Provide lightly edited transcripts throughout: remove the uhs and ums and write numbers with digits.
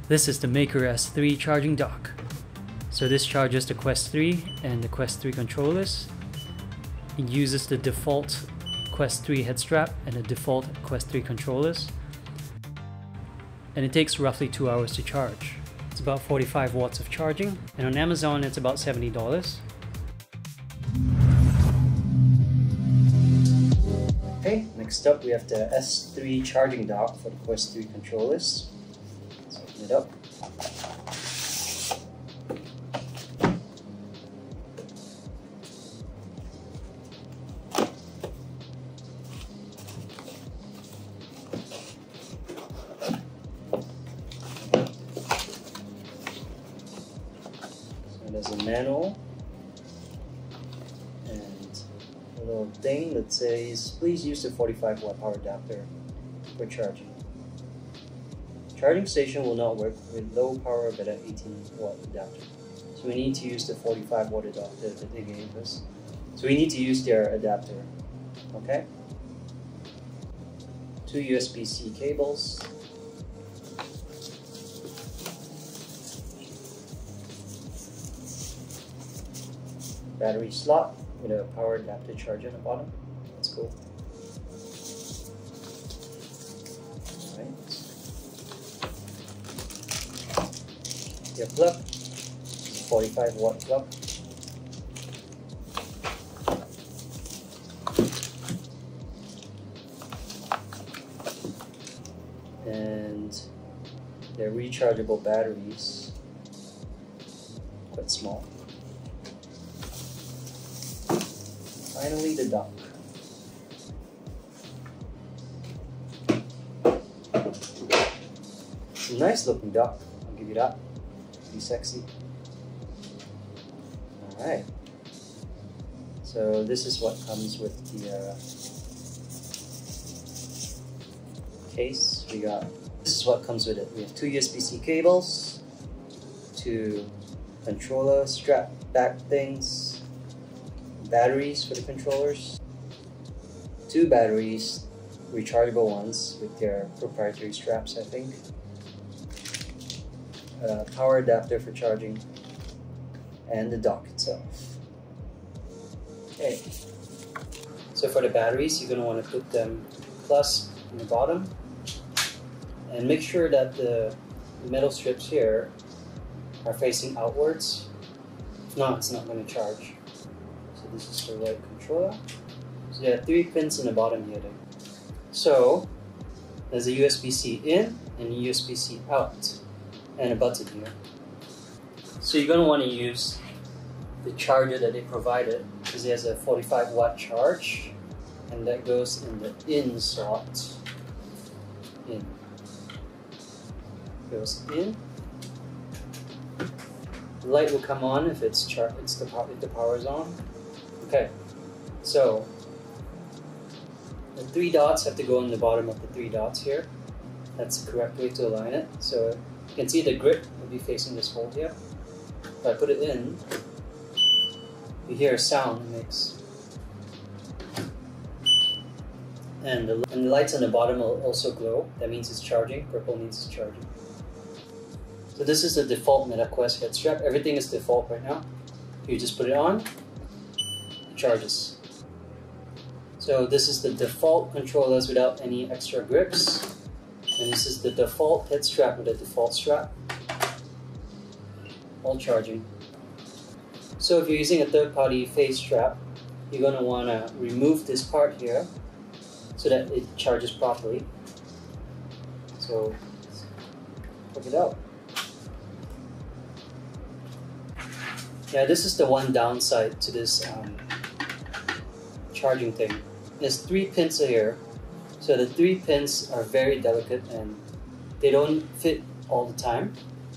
This is the Maecker S3 Charging Dock. So this charges the Quest 3 and the Quest 3 controllers. It uses the default Quest 3 head strap and the default Quest 3 controllers. And it takes roughly 2 hours to charge. It's about 45 watts of charging, and on Amazon it's about $70. Okay, next up we have the S3 Charging Dock for the Quest 3 controllers. Let's open it up. So there's a manual and a little thing that says, please use the 45 watt power adapter for charging. Charging station will not work with low power but at 18 watt adapter. So we need to use the 45 watt adapter that they gave us. So we need to use their adapter. Okay? 2 USB-C cables. Battery slot with a power adapter charger on the bottom. That's cool. Alright. Your plug, 45 watt plug. And they're rechargeable batteries, quite small. Finally, the dock. It's a nice looking dock, I'll give you that. Pretty sexy. Alright. So this is what comes with the case. This is what comes with it. We have 2 USB-C cables, 2 controller strap back things, batteries for the controllers, 2 batteries, rechargeable ones with their proprietary straps, I think, power adapter for charging, and the dock itself. Okay, so for the batteries, you're going to want to put them plus in the bottom, and make sure that the metal strips here are facing outwards. If not, it's not going to charge. So this is the right controller. So there are 3 pins in the bottom here. So there's a USB-C in and a USB-C out, and a button here. So you're going to want to use the charger that they provided, because it has a 45 watt charge, and that goes in the in slot. In. Goes in. The light will come on if if the power is on. Okay, so the 3 dots have to go in the bottom of the 3 dots here. That's the correct way to align it. So you can see the grip will be facing this hole here. If I put it in, you hear a sound it makes. And the lights on the bottom will also glow. That means it's charging. Purple means it's charging. So this is the default MetaQuest head strap. Everything is default right now. You just put it on, it charges. So this is the default controllers without any extra grips. And this is the default head strap with a default strap. All charging. So if you're using a third-party face strap, you're going to want to remove this part here so that it charges properly. So check it out. Yeah, this is the one downside to this charging thing. There's 3 pins here, so the 3 pins are very delicate and they don't fit all the time.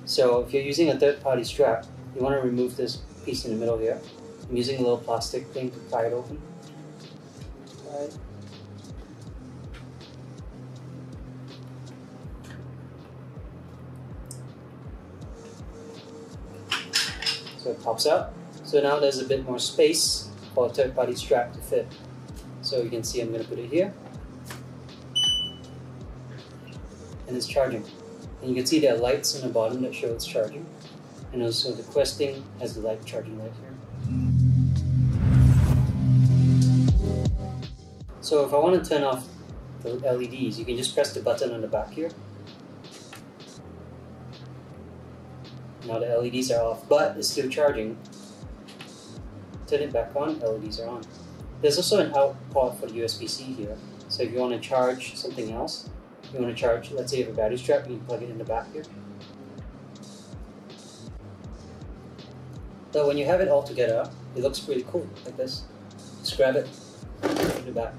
So if you're using a third-party strap, you want to remove this piece in the middle here. I'm using a little plastic thing to pry it open. Right. So it pops out. So now there's a bit more space for a third-party strap to fit. So you can see I'm going to put it here. And it's charging. And you can see there are lights on the bottom that show it's charging. And also the Quest thing has the light charging light here. So if I want to turn off the LEDs, you can just press the button on the back here. Now the LEDs are off, but it's still charging. Turn it back on, LEDs are on. There's also an out port for the USB-C here. So if you want to charge something else, you want to charge, let's say you have a battery strap, you can plug it in the back here. So when you have it all together, it looks pretty cool, like this. Just grab it, put it back.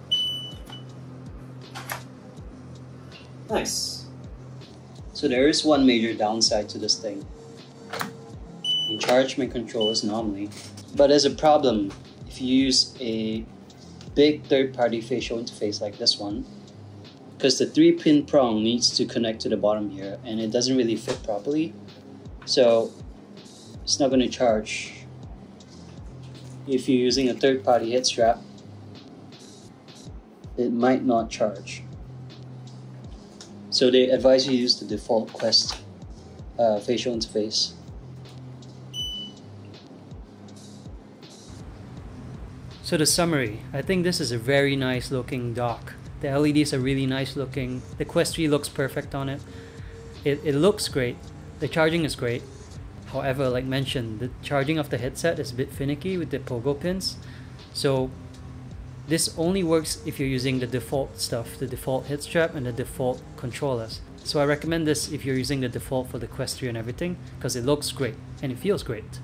Nice. So there is one major downside to this thing. You can charge my controllers normally, but there's a problem if you use a big third-party facial interface like this one, because the 3-pin prong needs to connect to the bottom here and it doesn't really fit properly, so it's not going to charge. If you're using a third-party head strap, it might not charge. So they advise you use the default Quest facial interface. So the summary, I think this is a very nice looking dock. The LEDs are really nice looking. The Quest 3 looks perfect on it. It looks great. The charging is great. However, like mentioned, the charging of the headset is a bit finicky with the pogo pins. So this only works if you're using the default stuff, the default head strap and the default controllers. So I recommend this if you're using the default for the Quest 3 and everything, because it looks great and it feels great.